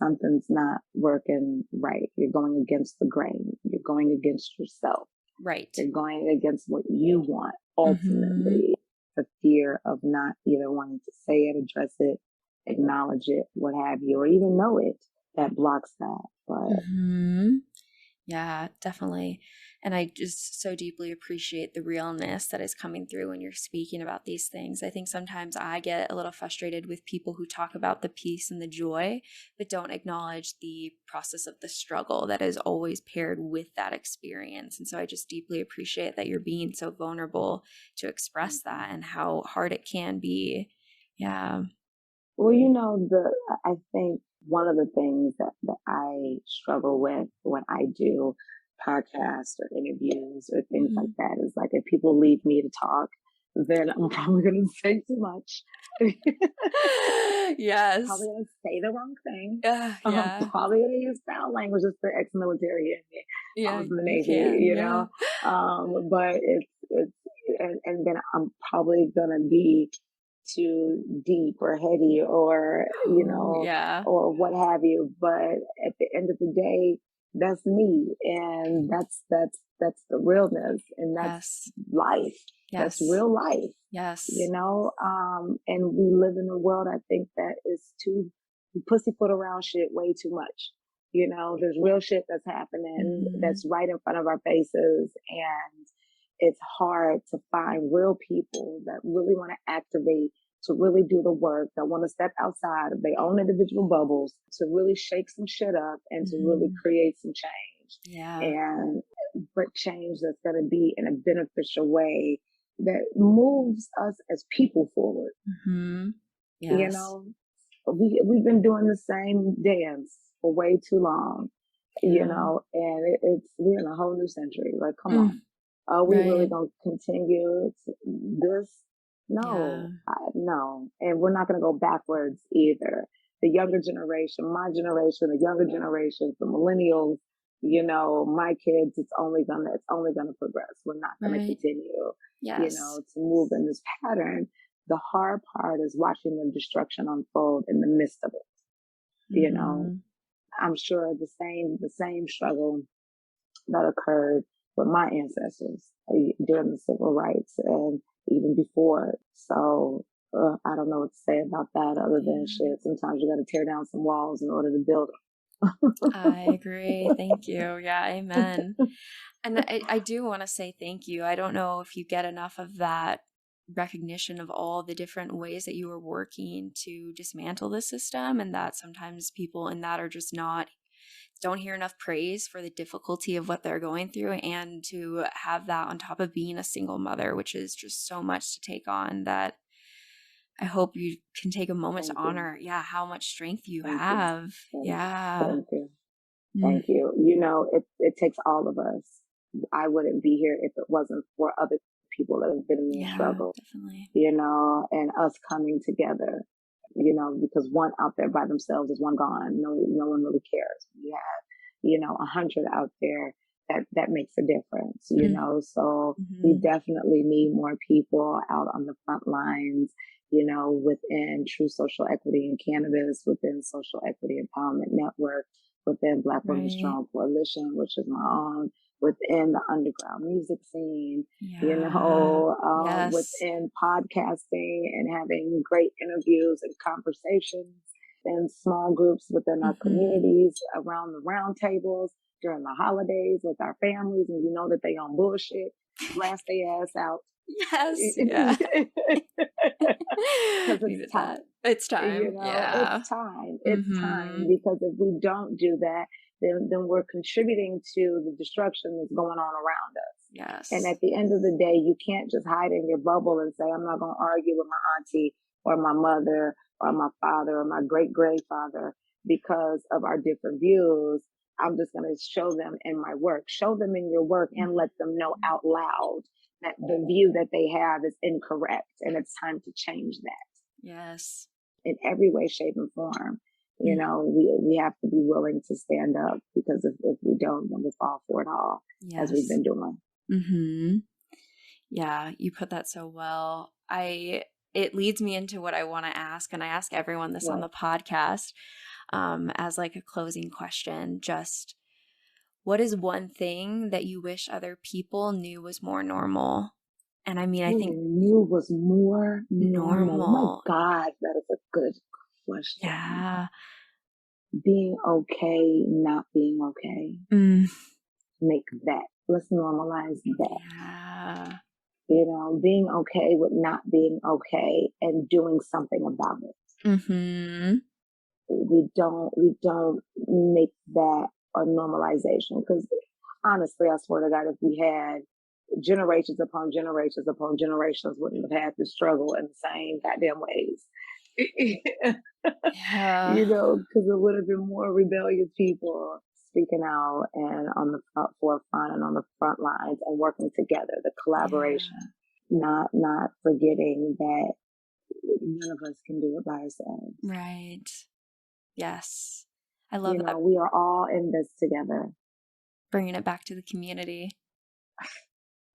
something's not working right. You're going against the grain. You're going against yourself. Right. You're going against what you want. Mm-hmm. Ultimately, the fear of not either wanting to say it, address it, acknowledge it, what have you, or even know it, that blocks that. But Mm-hmm. Yeah, definitely. And I just so deeply appreciate the realness that is coming through when you're speaking about these things. I think sometimes I get a little frustrated with people who talk about the peace and the joy, but don't acknowledge the process of the struggle that is always paired with that experience. And so I just deeply appreciate that you're being so vulnerable to express that and how hard it can be. Yeah. well, I think one of the things that I struggle with when I do podcasts or interviews or things like Mm-hmm. that is like if people leave me to talk, then I'm probably going to say too much. Probably Yes. going to say the wrong thing. I'm Yeah. probably going to use foul language. It's the ex-military in me. I Yeah, was in the you Navy, can. Yeah. but it's and then I'm probably going to be too deep or heady or Oh, yeah. or what have you. But at the end of the day, that's me, and that's the realness, and that's Yes. life. That's Yes. real life. Yes. And we live in a world, I think, that is too pussyfoot around shit way too much. There's real shit that's happening Mm-hmm. that's right in front of our faces, and it's hard to find real people that really want to activate, to really do the work, that want to step outside of their own individual bubbles, to really shake some shit up and to really Mm-hmm. create some change. Yeah. But change that's going to be in a beneficial way that moves us as people forward. Mm-hmm. You Yes. know, we've been doing the same dance for way too long, Yeah. and we're in a whole new century. Like, come Mm. on, are we really Right. going to continue this? Yeah. No, and we're not going to go backwards either. The younger generation, my generation, the younger generations, the millennials, my kids, it's only gonna progress. We're not gonna Right. continue, Yes. to move in this pattern. The hard part is watching the destruction unfold in the midst of it. You know, Mm-hmm. I'm sure the same struggle that occurred with my ancestors during the civil rights and even before. So I don't know what to say about that other than shit. Sometimes you got to tear down some walls in order to build them. I agree. Thank you. Yeah, amen. And I do want to say thank you. I don't know if you get enough of that recognition of all the different ways that you are working to dismantle the system, and that sometimes people in that are just don't hear enough praise for the difficulty of what they're going through, and to have that on top of being a single mother, which is just so much to take on, that I hope you can take a moment to honor, how much strength you have. Thank you. Thank you. You know, it takes all of us. I wouldn't be here if it wasn't for other people that have been in the struggle, definitely. you know, and us coming together, you know, because one out there by themselves is one gone. No one really cares. You have, you know, 100 out there that makes a difference, you know, so we definitely need more people out on the front lines, you know, within True Social Equity in Cannabis, within Social Equity Empowerment Network, within Black Women Strong Coalition, which is my own, within the underground music scene, you know, within podcasting and having great interviews and conversations in small groups within our communities, around the round tables, during the holidays with our families, and you know that they on bullshit, blast their ass out. Yes. Yeah. Because it's time. It's time. You know, it's time. It's time, because if we don't do that, then we're contributing to the destruction that's going on around us. Yes. And at the end of the day, you can't just hide in your bubble and say, I'm not going to argue with my auntie or my mother or my father or my great grandfather because of our different views. I'm just going to show them in my work, show them in your work, and let them know out loud that the view that they have is incorrect, and it's time to change that. Yes. In every way, shape, and form. You know, we have to be willing to stand up, because if we don't, then we'll fall for it all, as we've been doing. Yeah, you put that so well. It leads me into what I want to ask, and I ask everyone this on the podcast, as like a closing question. Just, what is one thing that you wish other people knew was more normal? And I mean, I think knew was more normal. Oh my God, that is a good question. Yeah. Being okay, not being okay. Make that. Let's normalize that. Yeah. You know, being okay with not being okay and doing something about it. We don't make that a normalization, because honestly, I swear to God, if we had generations upon generations upon generations, wouldn't have had to struggle in the same goddamn ways. You know, because it would have been more rebellious people speaking out and on the forefront and on the front lines and working together, the collaboration, not forgetting that none of us can do it by ourselves. Right. Yes. I love that. That. We are all in this together. Bringing it back to the community.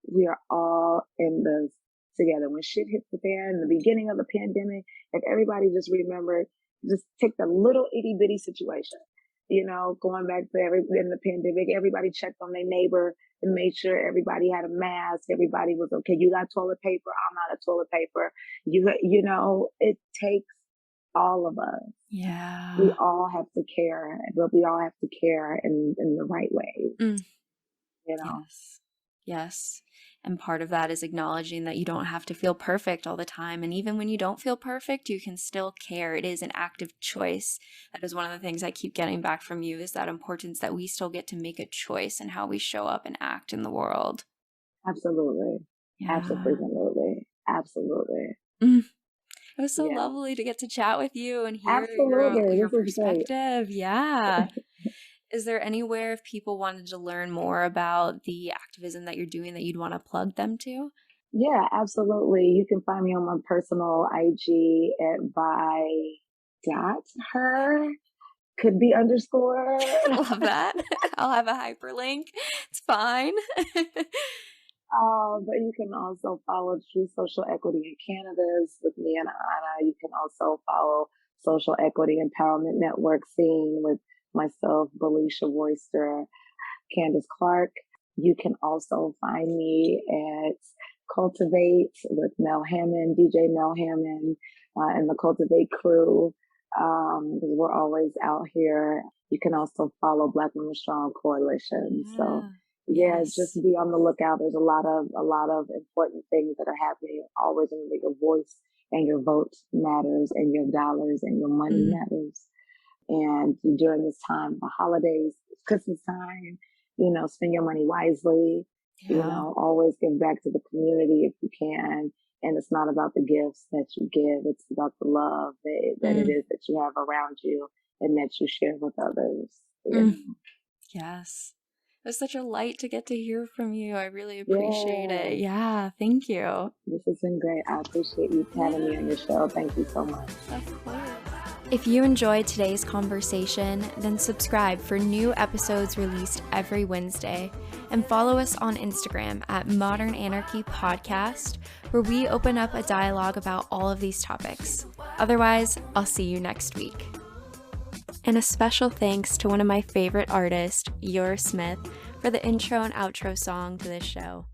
We are all in this together. When shit hit the fan in the beginning of the pandemic, if everybody just remembered, just take the little itty bitty situation, you know, going back to in the pandemic, everybody checked on their neighbor and made sure everybody had a mask. Everybody was okay. You got toilet paper. I'm out of toilet paper. You know, it takes all of us. Yeah. We all have to care, but we all have to care in the right way. You know? Yes. And part of that is acknowledging that you don't have to feel perfect all the time. And even when you don't feel perfect, you can still care. It is an active choice. That is one of the things I keep getting back from you, is that importance that we still get to make a choice in how we show up and act in the world. Absolutely. Yeah. Absolutely. It was so lovely to get to chat with you and hear your perspective. Yeah. Is there anywhere, if people wanted to learn more about the activism that you're doing, that you'd want to plug them to? Yeah, absolutely. You can find me on my personal IG at by.her. Could be underscore. Love that. I'll have a hyperlink. It's fine. But you can also follow True Social Equity in Cannabis with me and Anna. You can also follow Social Equity Empowerment Network Scene with myself, Belisha Royster, Candace Clark. You can also find me at Cultivate with Mel Hammond, DJ Mel Hammond, and the Cultivate crew. Because we're always out here. You can also follow Black Women Strong Coalition. So just be on the lookout. There's a lot of important things that are happening. Always remember your voice and your vote matters, and your dollars and your money matters. And during this time, the holidays, Christmas time, spend your money wisely. Always give back to the community if you can. And it's not about the gifts that you give. It's about the love that it is that you have around you and that you share with others. Yes. It was such a light to get to hear from you. I really appreciate it. Yeah, thank you. This has been great. I appreciate you having me on your show. Thank you so much. Of course. If you enjoyed today's conversation, then subscribe for new episodes released every Wednesday, and follow us on Instagram at Modern Anarchy Podcast, where we open up a dialogue about all of these topics. Otherwise, I'll see you next week. And a special thanks to one of my favorite artists, Smith, for the intro and outro song to this show.